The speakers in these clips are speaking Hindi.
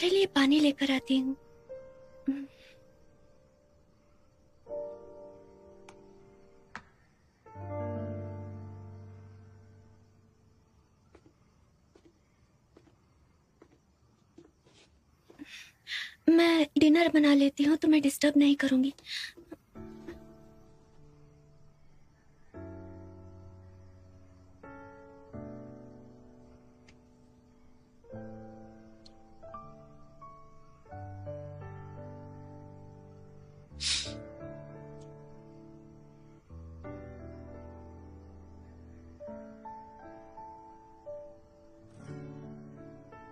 तुम्हारे लिए पानी लेकर आती हूँ। मैं डिनर बना लेती हूँ, तुम्हें डिस्टर्ब नहीं करूंगी।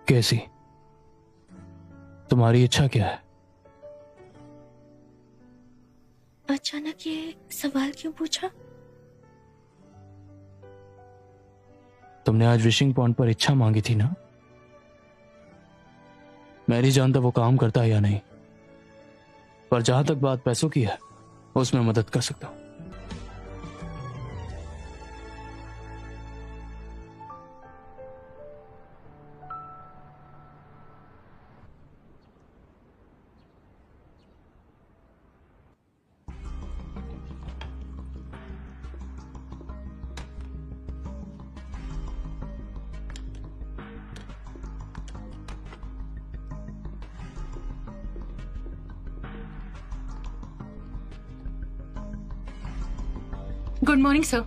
कैसी? तुम्हारी इच्छा क्या है? अचानक ये सवाल क्यों पूछा? तुमने आज विशिंग पॉइंट पर इच्छा मांगी थी ना? मैं नहीं जानता वो काम करता है या नहीं, पर जहां तक बात पैसों की है उसमें मदद कर सकता हूं। Good morning sir.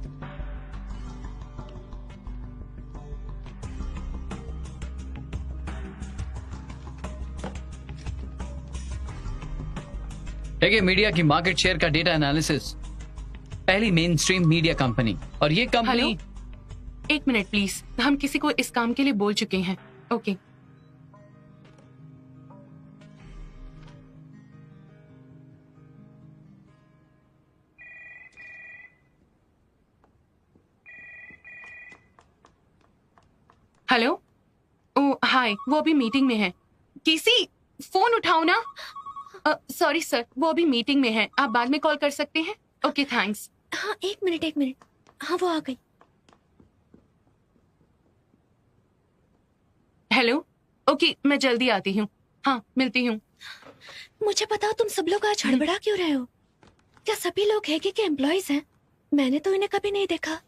देखिए, मीडिया की मार्केट शेयर का डेटा एनालिसिस, पहली मेन स्ट्रीम मीडिया कंपनी, और ये कंपनी। हेलो, एक मिनट प्लीज, हम किसी को इस काम के लिए बोल चुके हैं। ओके। हेलो। ओ हाय, वो अभी मीटिंग में है। किसी फोन उठाओ ना। सॉरी सर, वो अभी मीटिंग में है, आप बाद में कॉल कर सकते हैं। Okay thanks. हाँ, एक मिनट। हाँ, वो आ गई। हेलो। ओके, मैं जल्दी आती हूँ। हाँ, मिलती हूँ। मुझे बताओ, तुम सब लोग आज हड़बड़ा क्यों रहे हो? क्या सभी लोग हैगी के एम्प्लॉयज हैं? मैंने तो इन्हें कभी नहीं देखा।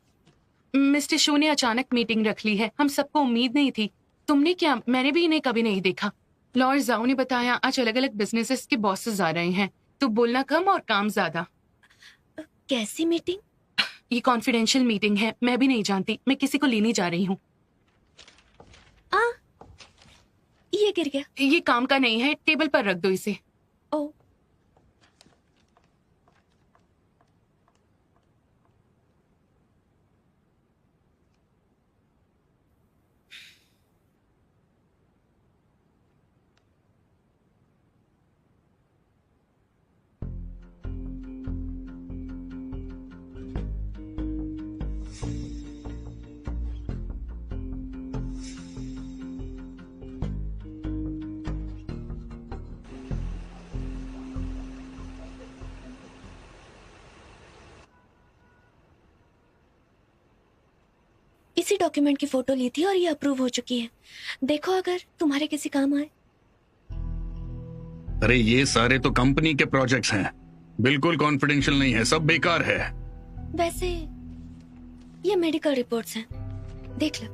मिस्टर शो ने अचानक मीटिंग रख ली है, हम सबको उम्मीद नहीं थी। तुमने क्या? मैंने भी इन्हें कभी नहीं देखा। लॉर्ड जाओ ने बताया आज अलग अलग बिजनेसेस के बॉसेस आ रहे हैं, तो बोलना कम और काम ज्यादा। कैसी मीटिंग? ये कॉन्फिडेंशियल मीटिंग है, मैं भी नहीं जानती, मैं किसी को लेने जा रही हूँ। ये गिर गया। ये काम का नहीं है, टेबल पर रख दो इसे। ओ, इसी डॉक्यूमेंट की फोटो ली थी और ये अप्रूव हो चुकी है। देखो, अगर तुम्हारे किसी काम आए। अरे ये सारे तो कंपनी के प्रोजेक्ट्स हैं, बिल्कुल कॉन्फिडेंशियल नहीं है, सब बेकार है। वैसे ये मेडिकल रिपोर्ट्स हैं, देख लो।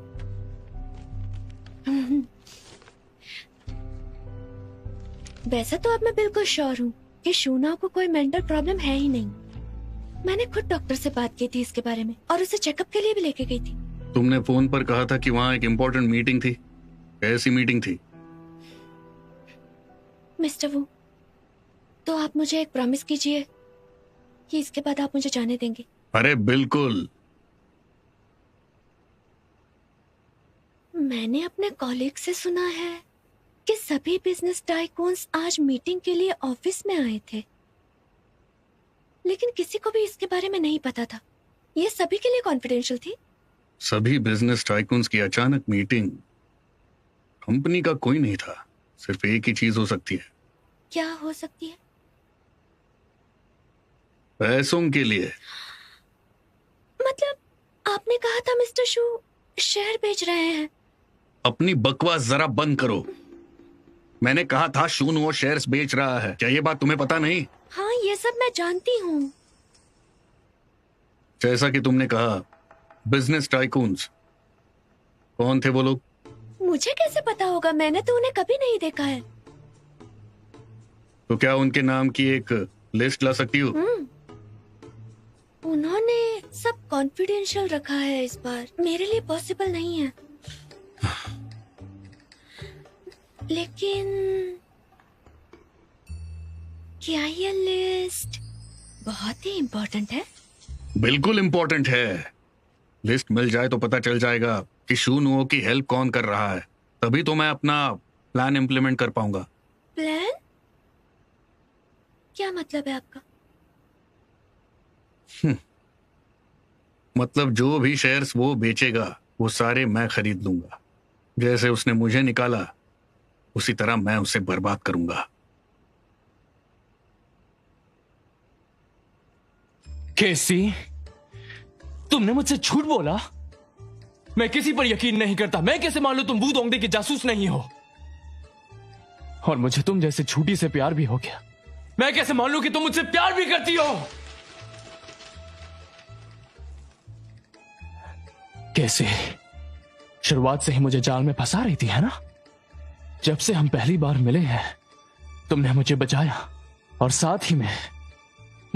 वैसे तो अब मैं बिल्कुल श्योर हूँ कि शूना को कोई मेंटल प्रॉब्लम है ही नहीं। मैंने खुद डॉक्टर से बात की थी इसके बारे में और उसे चेकअप के लिए भी लेके गई थी। तुमने फोन पर कहा था कि वहाँ एक इम्पोर्टेंट मीटिंग थी, ऐसी मीटिंग थी? मिस्टर वू, तो आप मुझे एक प्रॉमिस कीजिए कि इसके बाद आप मुझे जाने देंगे। अरे बिल्कुल। मैंने अपने कॉलीग से सुना है कि सभी बिजनेस टाइकून्स आज मीटिंग के लिए ऑफिस में आए थे, लेकिन किसी को भी इसके बारे में नहीं पता था। ये सभी के लिए कॉन्फिडेंशियल थी। सभी बिजनेस टाइकून्स की अचानक मीटिंग, कंपनी का कोई नहीं था। सिर्फ एक ही चीज हो सकती है। क्या हो सकती है? पैसों के लिए। मतलब आपने कहा था मिस्टर शू शेयर बेच रहे हैं। अपनी बकवास जरा बंद करो। मैंने कहा था शून वो शेयर्स बेच रहा है, क्या ये बात तुम्हें पता नहीं? हाँ, ये सब मैं जानती हूँ। जैसा कि तुमने कहा, बिजनेस टाइकून्स, कौन थे वो लोग? मुझे कैसे पता होगा, मैंने तो उन्हें कभी नहीं देखा है। तो क्या उनके नाम की एक लिस्ट ला सकती हो? उन्होंने सब कॉन्फिडेंशियल रखा है इस बार, मेरे लिए पॉसिबल नहीं है। लेकिन क्या ये लिस्ट बहुत ही इम्पोर्टेंट है? बिल्कुल इम्पोर्टेंट है। लिस्ट मिल जाए तो पता चल जाएगा कि शूनुओ की हेल्प कौन कर रहा है, तभी तो मैं अपना प्लान इम्प्लीमेंट कर पाऊंगा। प्लान? क्या मतलब है आपका? मतलब जो भी शेयर्स वो बेचेगा वो सारे मैं खरीद लूंगा। जैसे उसने मुझे निकाला उसी तरह मैं उसे बर्बाद करूंगा। केसी, तुमने मुझसे झूठ बोला। मैं किसी पर यकीन नहीं करता। मैं कैसे मान लूं तुम वू दोंगडे के जासूस नहीं हो? और मुझे तुम जैसे झूठी से प्यार भी हो गया। मैं कैसे मान लूं कि तुम मुझसे प्यार भी करती हो? कैसे शुरुआत से ही मुझे जाल में फंसा रही थी, है ना? जब से हम पहली बार मिले हैं तुमने मुझे बचाया, और साथ ही में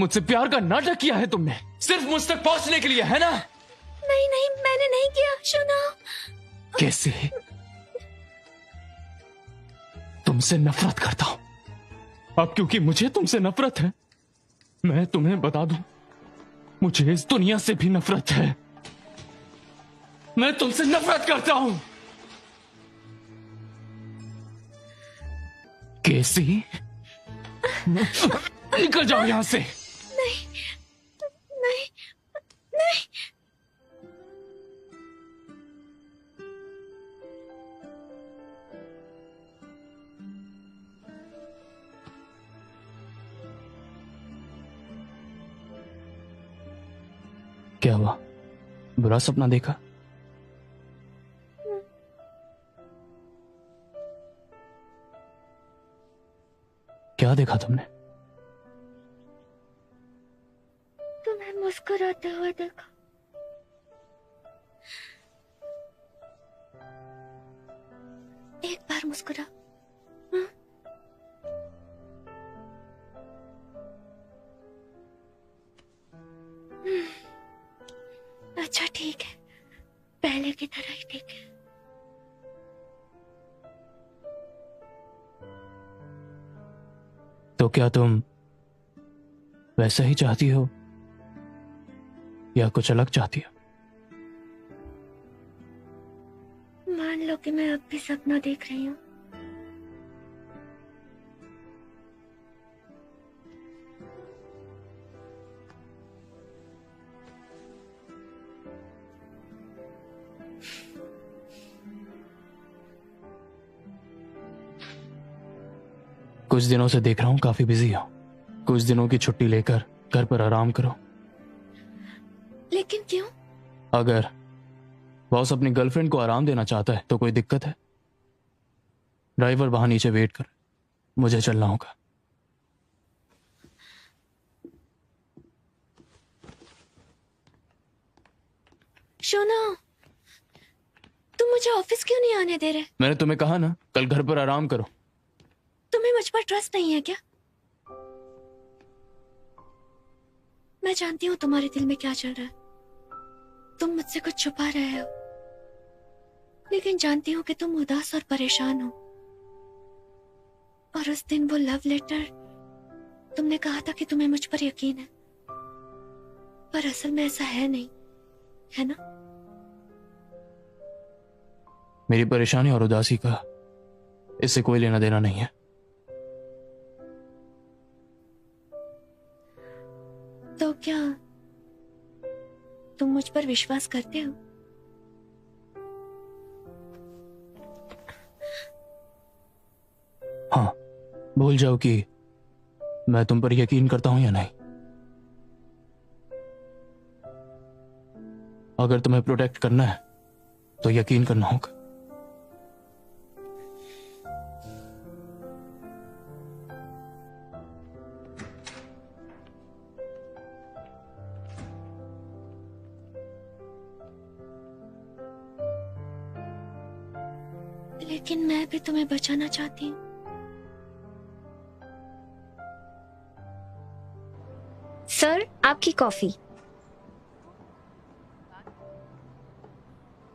मुझसे प्यार का नाटक किया है तुमने, सिर्फ मुझ तक पहुंचने के लिए, है ना? नहीं नहीं, मैंने नहीं किया। सुनो, कैसे तुमसे नफरत करता हूं अब, क्योंकि मुझे तुमसे नफरत है। मैं तुम्हें बता दूं, मुझे इस दुनिया से भी नफरत है। मैं तुमसे नफरत करता हूं। कैसी, निकल जाओ यहां से। नहीं नहीं नहीं। क्या हुआ? बुरा सपना देखा? क्या देखा तुमने? तुम्हें मुस्कुराते हुए देखा। एक बार मुस्कुरा। हाँ? अच्छा ठीक है, पहले की तरह ही ठीक है। तो क्या तुम वैसा ही चाहती हो या कुछ अलग चाहती हो? मान लो कि मैं अब भी सपना देख रही हूँ। कुछ दिनों से देख रहा हूं काफी बिजी हो। कुछ दिनों की छुट्टी लेकर घर पर आराम करो। लेकिन क्यों? अगर बॉस अपनी गर्लफ्रेंड को आराम देना चाहता है तो कोई दिक्कत है? ड्राइवर वहां नीचे वेट कर, मुझे चलना होगा। शोना, तुम मुझे ऑफिस क्यों नहीं आने दे रहे? मैंने तुम्हें कहा ना, कल घर पर आराम करो। तुम्हें मुझ पर ट्रस्ट नहीं है क्या? मैं जानती हूँ तुम्हारे दिल में क्या चल रहा है। तुम मुझसे कुछ छुपा रहे हो, लेकिन जानती हूँ कि तुम उदास और परेशान हो। और उस दिन वो लव लेटर, तुमने कहा था कि तुम्हें मुझ पर यकीन है, पर असल में ऐसा है नहीं, है ना? मेरी परेशानी और उदासी का इससे कोई लेना देना नहीं है। तो क्या तुम मुझ पर विश्वास करते हो? हाँ, भूल जाओ कि मैं तुम पर यकीन करता हूं या नहीं। अगर तुम्हें प्रोटेक्ट करना है तो यकीन करना होगा। लेकिन मैं भी तुम्हें बचाना चाहती हूँ। सर, आपकी कॉफी।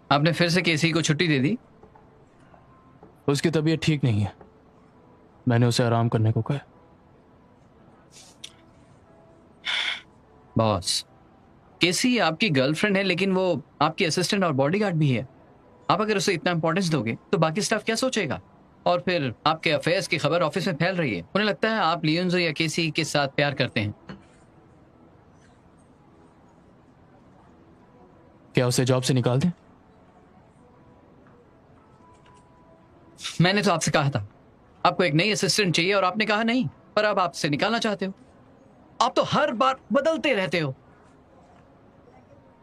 आपने फिर से केसी को छुट्टी दे दी? उसकी तबीयत ठीक नहीं है, मैंने उसे आराम करने को कहा। बॉस, केसी आपकी गर्लफ्रेंड है, लेकिन वो आपकी असिस्टेंट और बॉडीगार्ड भी है। आप अगर उसे इतना इंपॉर्टेंस दोगे तो बाकी स्टाफ क्या सोचेगा? और फिर आपके अफेयर्स की खबर ऑफिस में फैल रही है। उन्हें लगता है आप लियोन्जो या केसी के साथ प्यार करते हैं। क्या उसे जॉब से निकाल दें? मैंने तो आपसे कहा था आपको एक नई असिस्टेंट चाहिए और आपने कहा नहीं, पर अब आपसे निकालना चाहते हो। आप तो हर बार बदलते रहते हो।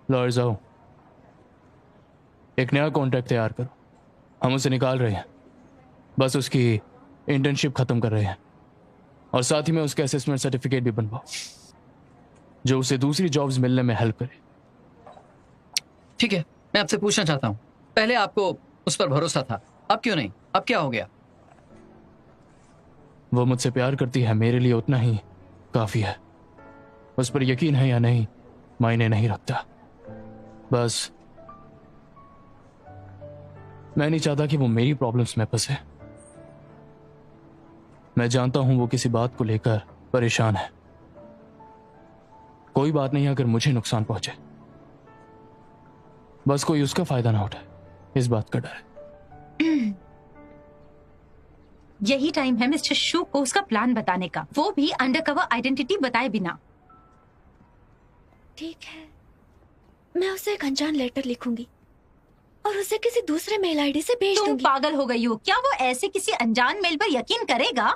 लॉयर जाओ, एक नया कॉन्ट्रैक्ट तैयार करो। हम उसे निकाल रहे हैं, बस उसकी इंटर्नशिप खत्म कर रहे हैं और साथ ही में उसके असेसमेंट सर्टिफिकेट भी बनवाओ जो उसे दूसरी जॉब्स मिलने में हेल्प करे। ठीक है, मैं आपसे पूछना चाहता हूँ, पहले आपको उस पर भरोसा था, अब क्यों नहीं? अब क्या हो गया? वो मुझसे प्यार करती है, मेरे लिए उतना ही काफी है। उस पर यकीन है या नहीं मायने नहीं रखता। बस मैं नहीं चाहता कि वो मेरी प्रॉब्लम्स में फंसे। मैं जानता हूं वो किसी बात को लेकर परेशान है। कोई बात नहीं अगर मुझे नुकसान पहुंचे, बस कोई उसका फायदा ना उठाए, इस बात का डर है। यही टाइम है मिस्टर शू को उसका प्लान बताने का, वो भी अंडरकवर आइडेंटिटी बताए बिना। ठीक है, मैं उसे एक अनजान लेटर लिखूंगी और उसे किसी दूसरे मेल आईडी से भेज तुम दूंगी। पागल हो गई हो क्या? वो ऐसे किसी अनजान मेल पर यकीन करेगा?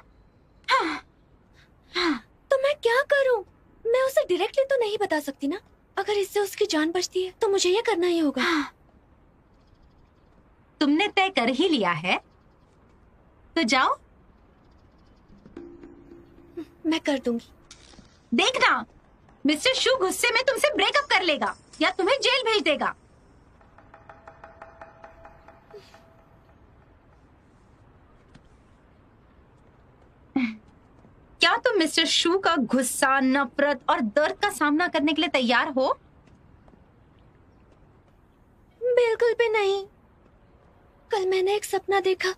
तो मैं क्या करूं? मैं उसे डायरेक्टली तो नहीं बता सकती ना। अगर इससे उसकी जान बचती है तो मुझे ये करना ही होगा। तुमने तय कर ही लिया है तो जाओ। मैं कर दूंगी। देखना, मिस्टर शू गुस्से में तुमसे ब्रेकअप कर लेगा या तुम्हें जेल भेज देगा। क्या तुम मिस्टर शू का गुस्सा, नफरत और दर्द का सामना करने के लिए तैयार हो? बिल्कुल भी नहीं। कल मैंने एक सपना देखा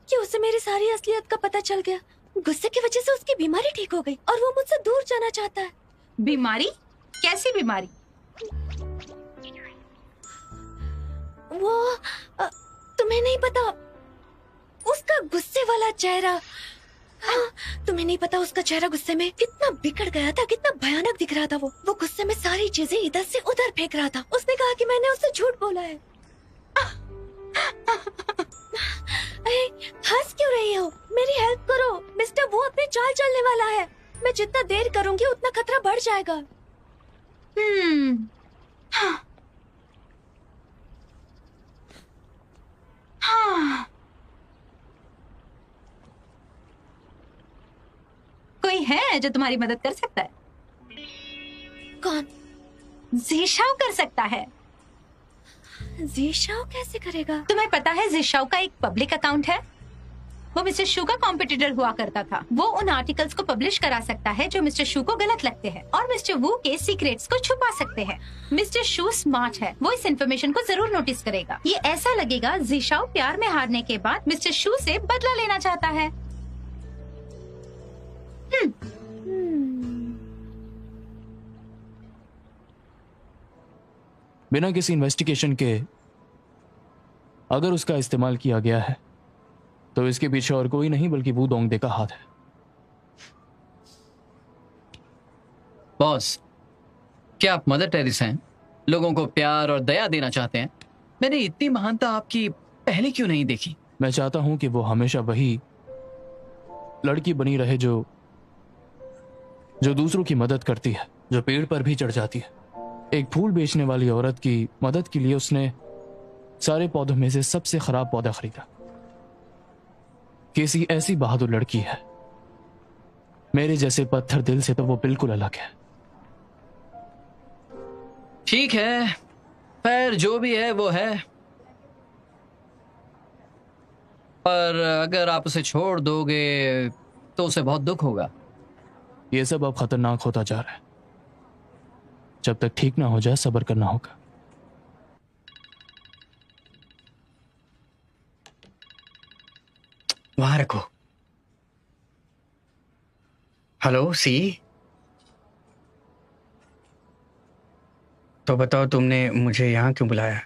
कि उसे मेरी सारी असलियत का पता चल गया। गुस्से की वजह से उसकी बीमारी ठीक हो गई और वो मुझसे दूर जाना चाहता है। बीमारी? कैसी बीमारी? वो तुम्हें नहीं पता, उसका गुस्से वाला चेहरा। हाँ, तुम्हें नहीं पता उसका चेहरा गुस्से में कितना बिगड़ गया था, कितना भयानक दिख रहा था। वो गुस्से में सारी चीजें इधर से उधर फेंक रहा था। उसने कहा कि मैंने उससे झूठ बोला है। अरे, हंस क्यों रही हो? मेरी हेल्प करो मिस्टर, वो अपनी चाल चलने वाला है। मैं जितना देर करूंगी उतना खतरा बढ़ जाएगा। हाँ। हाँ। कोई है जो तुम्हारी मदद कर सकता है? कौन? ज़ीशाओ कर सकता है। ज़ीशाओ कैसे करेगा? तुम्हें पता है ज़ीशाओ का एक पब्लिक अकाउंट है। वो मिस्टर शू का कॉम्पिटिटर हुआ करता था। वो उन आर्टिकल्स को पब्लिश करा सकता है जो मिस्टर शू को गलत लगते हैं और मिस्टर वू के सीक्रेट्स को छुपा सकते हैं। मिस्टर शू स्मार्ट है, वो इस इन्फॉर्मेशन को जरूर नोटिस करेगा। ये ऐसा लगेगा ज़ीशाओ प्यार में हारने के बाद मिस्टर शू से बदला लेना चाहता है। बिना किसी इन्वेस्टिगेशन के अगर उसका इस्तेमाल किया गया है तो इसके पीछे और कोई नहीं बल्कि वू दोंगडे का हाथ है। बॉस, क्या आप मदर टेरेसा हैं? लोगों को प्यार और दया देना चाहते हैं। मैंने इतनी महानता आपकी पहले क्यों नहीं देखी? मैं चाहता हूं कि वो हमेशा वही लड़की बनी रहे जो दूसरों की मदद करती है, जो पेड़ पर भी चढ़ जाती है। एक फूल बेचने वाली औरत की मदद के लिए उसने सारे पौधों में से सबसे खराब पौधा खरीदा। किसी ऐसी बहादुर लड़की है। मेरे जैसे पत्थर दिल से तो वो बिल्कुल अलग है। ठीक है, खैर जो भी है वो है। पर अगर आप उसे छोड़ दोगे तो उसे बहुत दुख होगा। ये सब अब खतरनाक होता जा रहा है। जब तक ठीक ना हो जाए सब्र करना होगा। वहां रखो। हेलो सी, तो बताओ तुमने मुझे यहाँ क्यों बुलाया?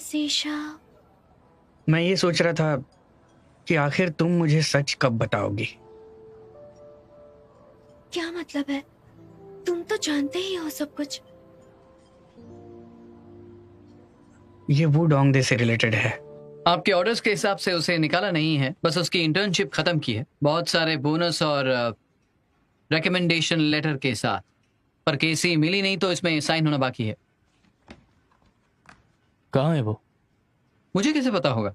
शीशा, मैं ये सोच रहा था कि आखिर तुम मुझे सच कब बताओगी। क्या मतलब है? तुम तो जानते ही हो सब कुछ। ये वो डोंगदे से रिलेटेड है। आपके ऑर्डर्स के हिसाब से उसे निकाला नहीं है, बस उसकी इंटर्नशिप खत्म की है, बहुत सारे बोनस और रिकमेंडेशन लेटर के साथ। पर केसी मिली नहीं तो इसमें साइन होना बाकी है। कहाँ है वो? मुझे कैसे पता होगा?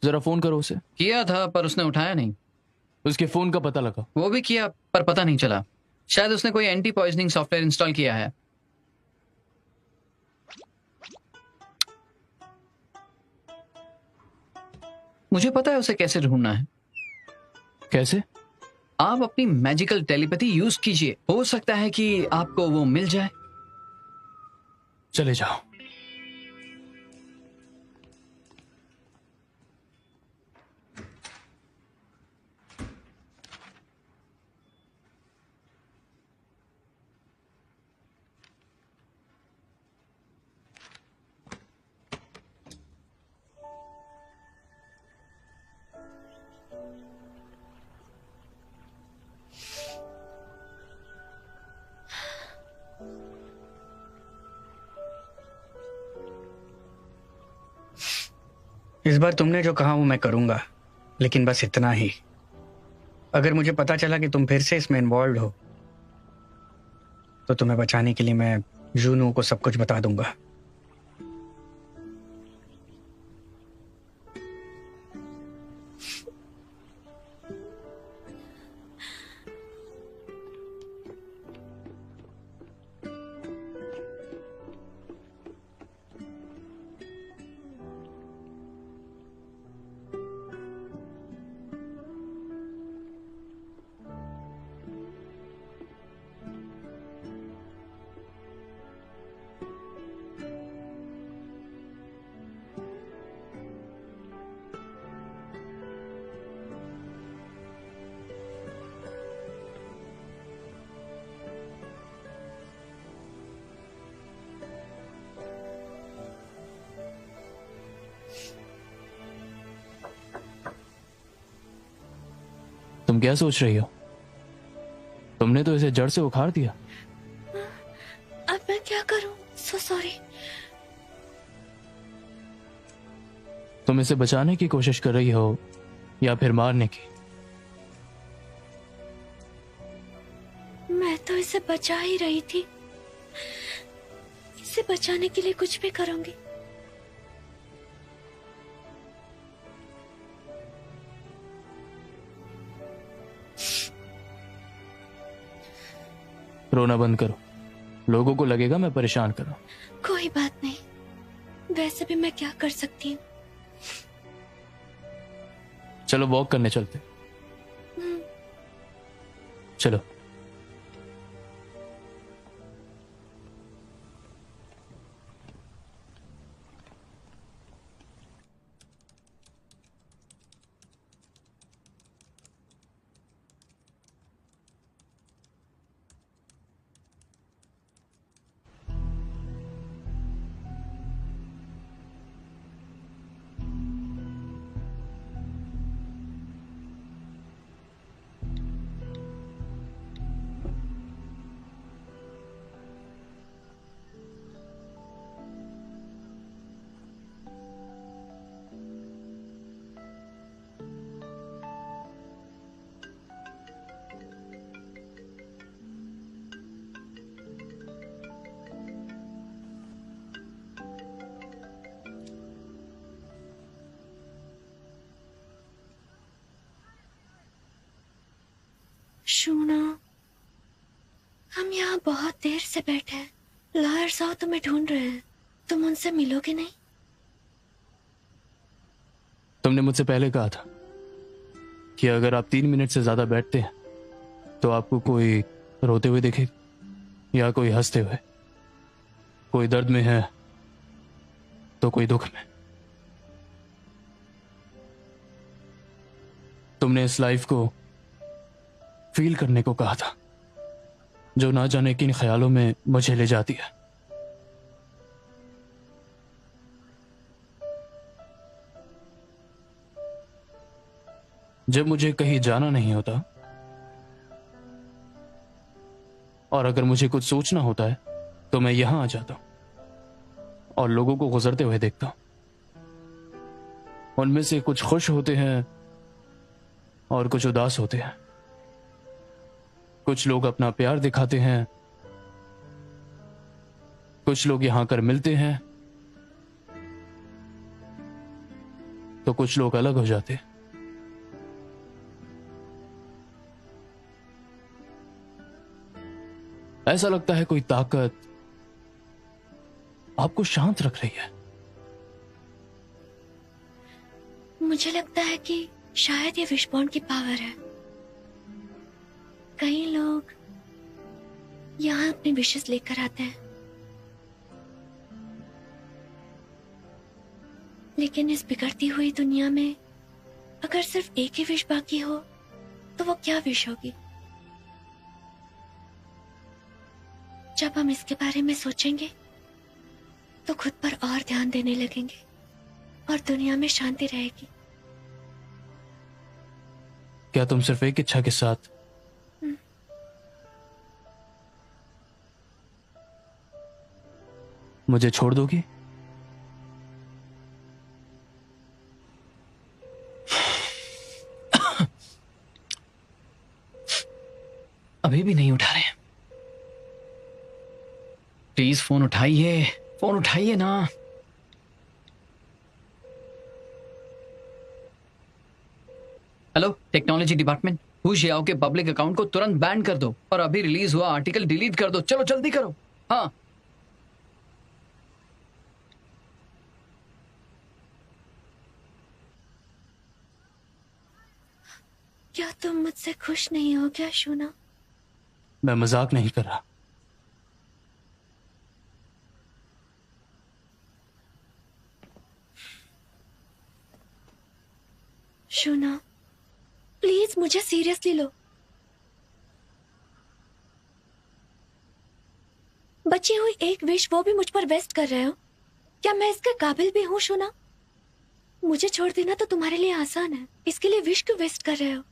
जरा फोन करो उसे। किया था पर उसने उठाया नहीं। उसके फोन का पता लगा। वो भी किया पर पता नहीं चला। शायद उसने कोई एंटी पॉइजनिंग सॉफ्टवेयर इंस्टॉल किया है। मुझे पता है उसे कैसे ढूंढना है। कैसे? आप अपनी मैजिकल टेलीपैथी यूज कीजिए, हो सकता है कि आपको वो मिल जाए। चले जाओ। इस बार तुमने जो कहा वो मैं करूंगा, लेकिन बस इतना ही। अगर मुझे पता चला कि तुम फिर से इसमें इन्वॉल्व हो तो तुम्हें बचाने के लिए मैं जूनू को सब कुछ बता दूंगा। तुम क्या सोच रही हो? तुमने तो इसे जड़ से उखाड़ दिया। अब मैं क्या करूं? So sorry. तुम इसे बचाने की कोशिश कर रही हो या फिर मारने की? मैं तो इसे बचा ही रही थी। इसे बचाने के लिए कुछ भी करूंगी। रोना बंद करो, लोगों को लगेगा मैं परेशान कर रहा हूं। कोई बात नहीं, वैसे भी मैं क्या कर सकती हूँ। चलो वॉक करने चलते। चलो। शूना, हम यहाँ बहुत देर से बैठे हैं। लॉयर साहब तुम्हें ढूंढ रहे हैं, तुम उनसे मिलोगे नहीं? तुमने मुझसे पहले कहा था कि अगर आप 3 मिनट से ज्यादा बैठते हैं तो आपको कोई रोते हुए दिखेगा या कोई हंसते हुए, कोई दर्द में है तो कोई दुख में। तुमने इस लाइफ को फील करने को कहा था, जो ना जाने किन ख्यालों में मुझे ले जाती है। जब मुझे कहीं जाना नहीं होता और अगर मुझे कुछ सोचना होता है तो मैं यहां आ जाता हूं और लोगों को गुजरते हुए देखता हूं। उनमें से कुछ खुश होते हैं और कुछ उदास होते हैं। कुछ लोग अपना प्यार दिखाते हैं, कुछ लोग यहां कर मिलते हैं, तो कुछ लोग अलग हो जाते हैं। ऐसा लगता है कोई ताकत आपको शांत रख रही है। मुझे लगता है कि शायद ये विशबॉन्ड की पावर है। कई लोग यहाँ अपने विशेष लेकर आते हैं, लेकिन इस बिगड़ती हुई दुनिया में अगर सिर्फ एक ही विश बाकी हो तो वो क्या विश होगी? जब हम इसके बारे में सोचेंगे तो खुद पर और ध्यान देने लगेंगे और दुनिया में शांति रहेगी। क्या तुम सिर्फ एक इच्छा के साथ मुझे छोड़ दोगी? अभी भी नहीं उठा रहे। प्लीज फोन उठाइए, फोन उठाइए ना। Hello, technology department. Hu Jiao के पब्लिक अकाउंट को तुरंत बैन कर दो और अभी रिलीज हुआ आर्टिकल डिलीट कर दो। चलो जल्दी करो। हाँ, क्या तुम मुझसे खुश नहीं हो क्या शूना? मैं मजाक नहीं कर रहा। शूना, प्लीज मुझे सीरियसली लो। बची हुई एक विश वो भी मुझ पर वेस्ट कर रहे हो। क्या मैं इसके काबिल भी हूँ शूना? मुझे छोड़ देना तो तुम्हारे लिए आसान है, इसके लिए विश क्यों वेस्ट कर रहे हो?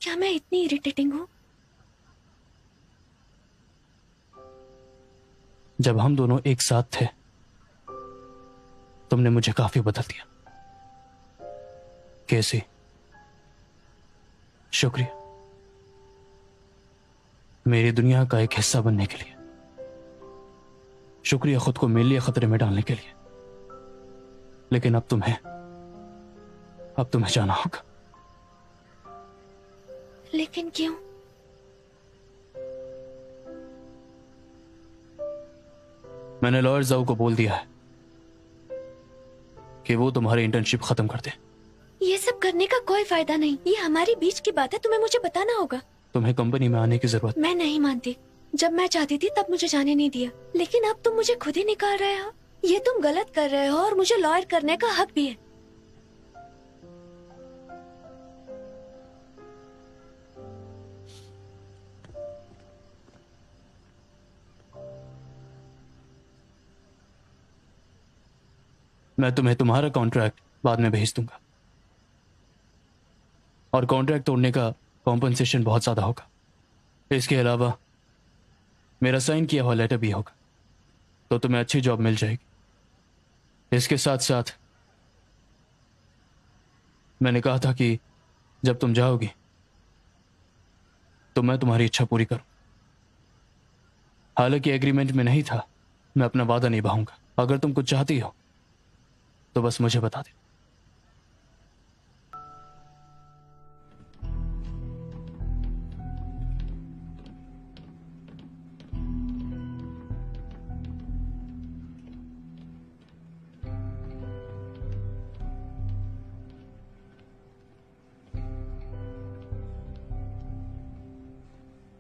क्या मैं इतनी इरिटेटिंग हूँ? जब हम दोनों एक साथ थे तुमने मुझे काफी बदल दिया। कैसे? शुक्रिया मेरी दुनिया का एक हिस्सा बनने के लिए। शुक्रिया खुद को मेरे लिए खतरे में डालने के लिए। लेकिन अब तुम्हें जाना होगा। लेकिन क्यों? मैंने लॉयर जाऊ को बोल दिया है कि वो तुम्हारी इंटर्नशिप खत्म कर दे। ये सब करने का कोई फायदा नहीं। ये हमारी बीच की बात है, तुम्हें मुझे बताना होगा। तुम्हें कंपनी में आने की जरूरत। मैं नहीं मानती। जब मैं चाहती थी तब मुझे जाने नहीं दिया, लेकिन अब तुम मुझे खुद ही निकाल रहे हो। ये तुम गलत कर रहे हो और मुझे लॉयर करने का हक भी है। मैं तुम्हें तुम्हारा कॉन्ट्रैक्ट बाद में भेज दूंगा और कॉन्ट्रैक्ट तोड़ने का कॉम्पनसेशन बहुत ज्यादा होगा। इसके अलावा मेरा साइन किया हुआ लेटर भी होगा, तो तुम्हें अच्छी जॉब मिल जाएगी। इसके साथ साथ मैंने कहा था कि जब तुम जाओगी तो मैं तुम्हारी इच्छा पूरी करूं। हालांकि एग्रीमेंट में नहीं था, मैं अपना वादा निभाऊंगा। अगर तुम कुछ चाहती हो तो बस मुझे बता दे।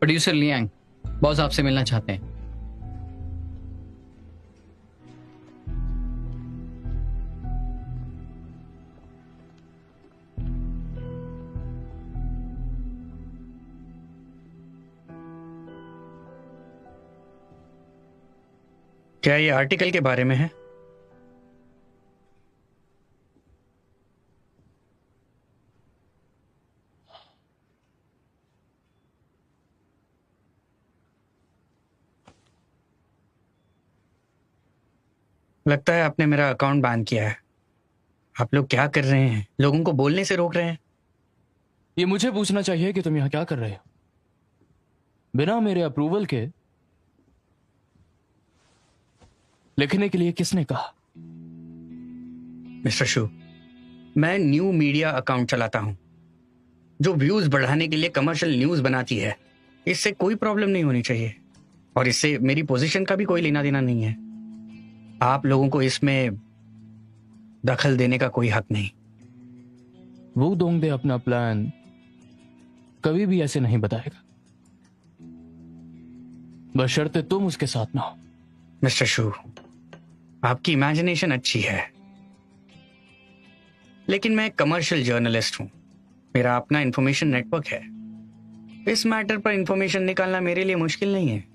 प्रोड्यूसर लियांग, बॉस आपसे मिलना चाहते हैं। क्या ये आर्टिकल के बारे में है? लगता है आपने मेरा अकाउंट बैन किया है। आप लोग क्या कर रहे हैं? लोगों को बोलने से रोक रहे हैं। ये मुझे पूछना चाहिए कि तुम यहां क्या कर रहे हो बिना मेरे अप्रूवल के। लिखने के लिए किसने कहा? मिस्टर शू, मैं न्यू मीडिया अकाउंट चलाता हूं जो व्यूज बढ़ाने के लिए कमर्शियल न्यूज बनाती है। इससे कोई प्रॉब्लम नहीं होनी चाहिए और इससे मेरी पोजीशन का भी कोई लेना देना नहीं है। आप लोगों को इसमें दखल देने का कोई हक नहीं। वो दोंगदे अपना प्लान कभी भी ऐसे नहीं बताएगा, बशर्ते तुम उसके साथ ना हो। मिस्टर शू, आपकी इमेजिनेशन अच्छी है, लेकिन मैं कमर्शियल जर्नलिस्ट हूं। मेरा अपना इंफॉर्मेशन नेटवर्क है। इस मैटर पर इंफॉर्मेशन निकालना मेरे लिए मुश्किल नहीं है।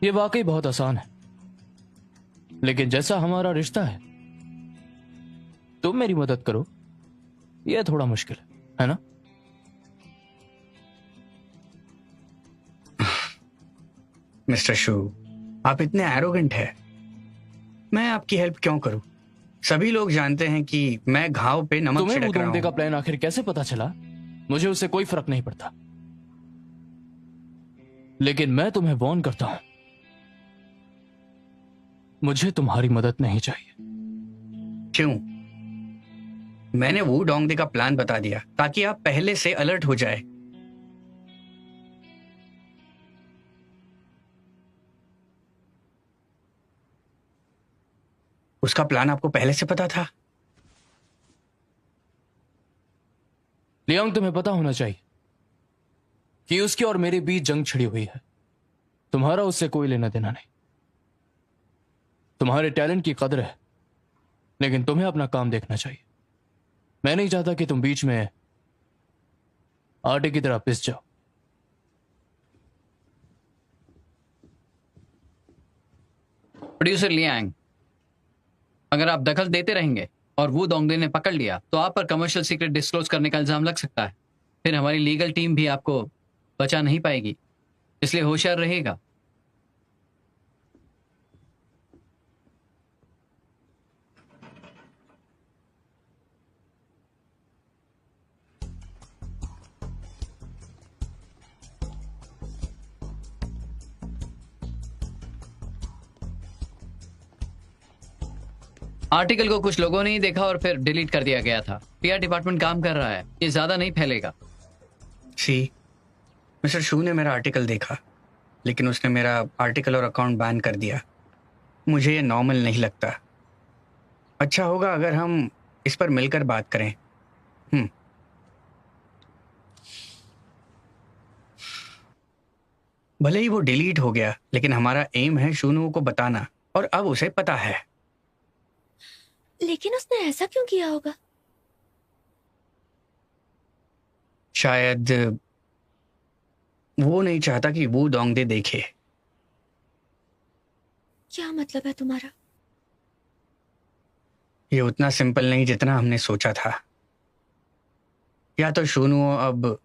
ये वाकई बहुत आसान है, लेकिन जैसा हमारा रिश्ता है, तुम मेरी मदद करो, यह थोड़ा मुश्किल है ना? मिस्टर शू, आप इतने एरोगेंट हैं। मैं आपकी हेल्प क्यों करूं? सभी लोग जानते हैं कि मैं घाव पे नमक तुम्हें छिड़क रहा दोंगदे का हूं। प्लान आखिर कैसे पता चला? मुझे उससे कोई फर्क नहीं पड़ता, लेकिन मैं तुम्हें वार्न करता हूं, मुझे तुम्हारी मदद नहीं चाहिए। क्यों? मैंने वो डोंगदे का प्लान बता दिया ताकि आप पहले से अलर्ट हो जाए। उसका प्लान आपको पहले से पता था? लियांग, तुम्हें पता होना चाहिए कि उसके और मेरे बीच जंग छिड़ी हुई है। तुम्हारा उससे कोई लेना देना नहीं। तुम्हारे टैलेंट की कदर है, लेकिन तुम्हें अपना काम देखना चाहिए। मैं नहीं चाहता कि तुम बीच में आटे की तरह पिस जाओ। प्रोड्यूसर लियांग, अगर आप दखल देते रहेंगे और वो दोंगदे ने पकड़ लिया तो आप पर कमर्शियल सीक्रेट डिस्क्लोज करने का इल्जाम लग सकता है। फिर हमारी लीगल टीम भी आपको बचा नहीं पाएगी, इसलिए होशियार रहिएगा। आर्टिकल को कुछ लोगों ने ही देखा और फिर डिलीट कर दिया गया था। पीआर डिपार्टमेंट काम कर रहा है, ये ज्यादा नहीं फैलेगा। सी, मिस्टर शू ने मेरा आर्टिकल देखा, लेकिन उसने मेरा आर्टिकल और अकाउंट बैन कर दिया। मुझे ये नॉर्मल नहीं लगता। अच्छा होगा अगर हम इस पर मिलकर बात करें। भले ही वो डिलीट हो गया, लेकिन हमारा एम है शूनुओं को बताना, और अब उसे पता है। लेकिन उसने ऐसा क्यों किया होगा? शायद वो नहीं चाहता कि वो दोंगदे देखे। क्या मतलब है तुम्हारा? ये उतना सिंपल नहीं जितना हमने सोचा था। या तो शूनुओ अब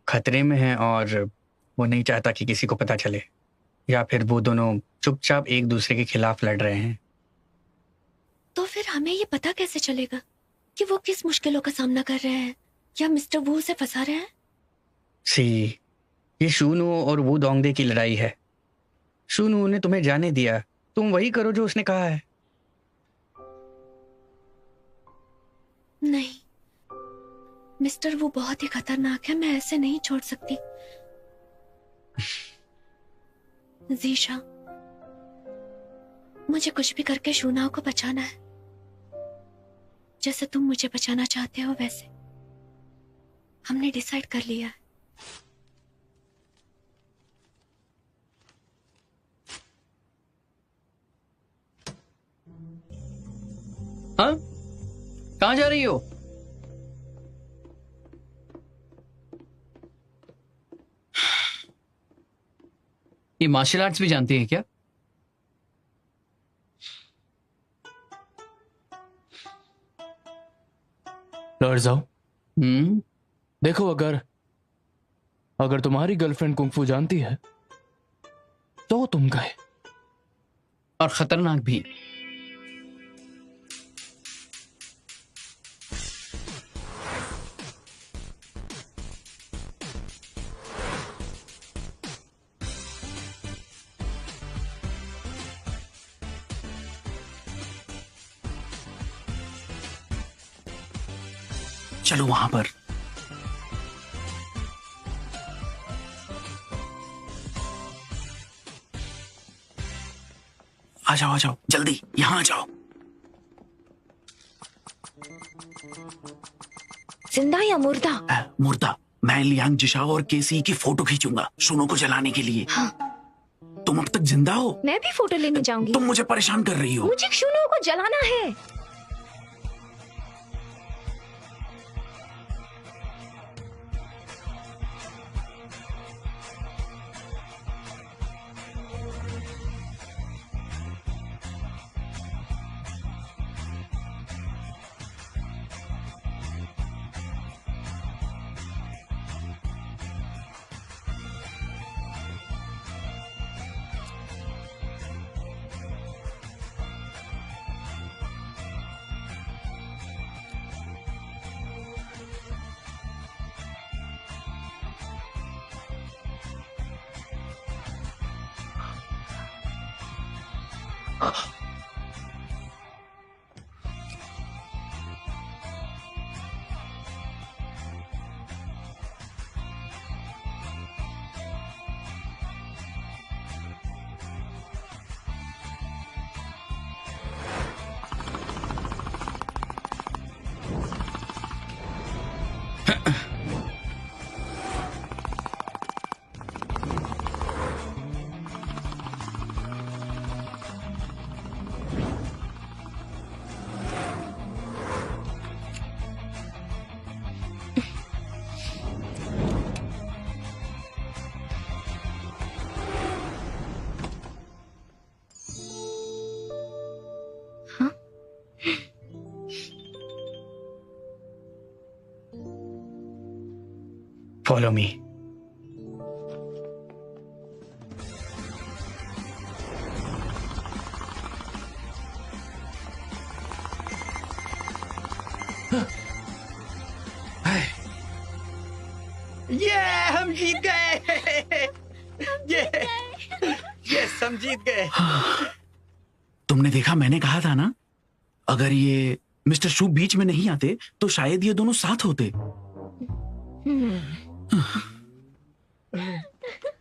खतरे में है और वो नहीं चाहता कि किसी को पता चले, या फिर वो दोनों चुपचाप एक दूसरे के खिलाफ लड़ रहे हैं। तो फिर हमें ये पता कैसे चलेगा कि वो किस मुश्किलों का सामना कर रहे हैं, या मिस्टर वू से फंसा रहे हैं? सी, ये शूनुओ और वो दोंगदे की लड़ाई है। शूनुओ ने तुम्हें जाने दिया, तुम वही करो जो उसने कहा है। नहीं, मिस्टर वो बहुत ही खतरनाक है, मैं ऐसे नहीं छोड़ सकती। जीशा, मुझे कुछ भी करके शूनाओ को बचाना है, जैसे तुम मुझे बचाना चाहते हो वैसे। हमने डिसाइड कर लिया है। हाँ, कहाँ जा रही हो? ये मार्शल आर्ट्स भी जानती है क्या? लौट जाओ। हम्म। देखो, अगर अगर तुम्हारी गर्लफ्रेंड कुंग फू जानती है तो तुम गए। और खतरनाक भी। चलो वहां पर। आ जाओ जल्दी, यहां आ जाओ। जिंदा या मुर्दा? मुर्दा। मैं लियांग जिशाओ और केसी की फोटो खींचूंगा शूनो को जलाने के लिए। हाँ। तुम अब तक जिंदा हो? मैं भी फोटो लेने जाऊंगी। तुम मुझे परेशान कर रही हो। मुझे शूनो को जलाना है। Follow me. हम जीत गए। यस, हम जीत गए। तुमने देखा, मैंने कहा था ना, अगर ये मिस्टर शू बीच में नहीं आते तो शायद ये दोनों साथ होते।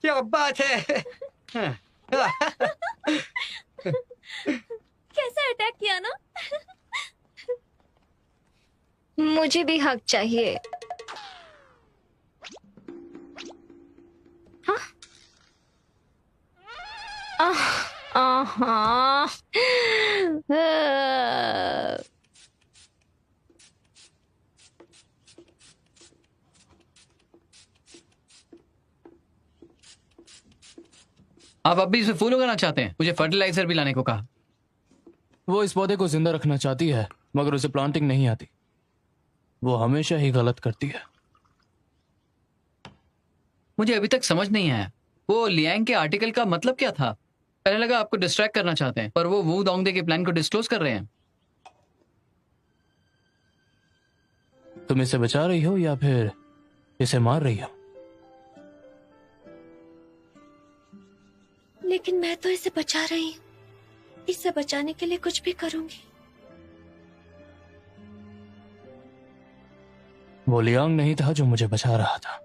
क्या बात है। कैसा अटैक किया ना? मुझे भी हक चाहिए। हाँ? आहा। आप अब भी इसे फूल उगाना चाहते हैं? मुझे फर्टिलाइजर भी लाने को कहा। वो इस पौधे को जिंदा रखना चाहती है मगर उसे प्लांटिंग नहीं आती। वो हमेशा ही गलत करती है। मुझे अभी तक समझ नहीं आया, वो लियांग के आर्टिकल का मतलब क्या था? पहले लगा आपको डिस्ट्रैक्ट करना चाहते हैं, पर वो वू दोंगदे के प्लान को डिस्क्लोज कर रहे हैं। तुम इसे बचा रही हो या फिर इसे मार रही हो? लेकिन मैं तो इसे बचा रही हूँ। इसे बचाने के लिए कुछ भी करूंगी। वो लियांग नहीं था जो मुझे बचा रहा था।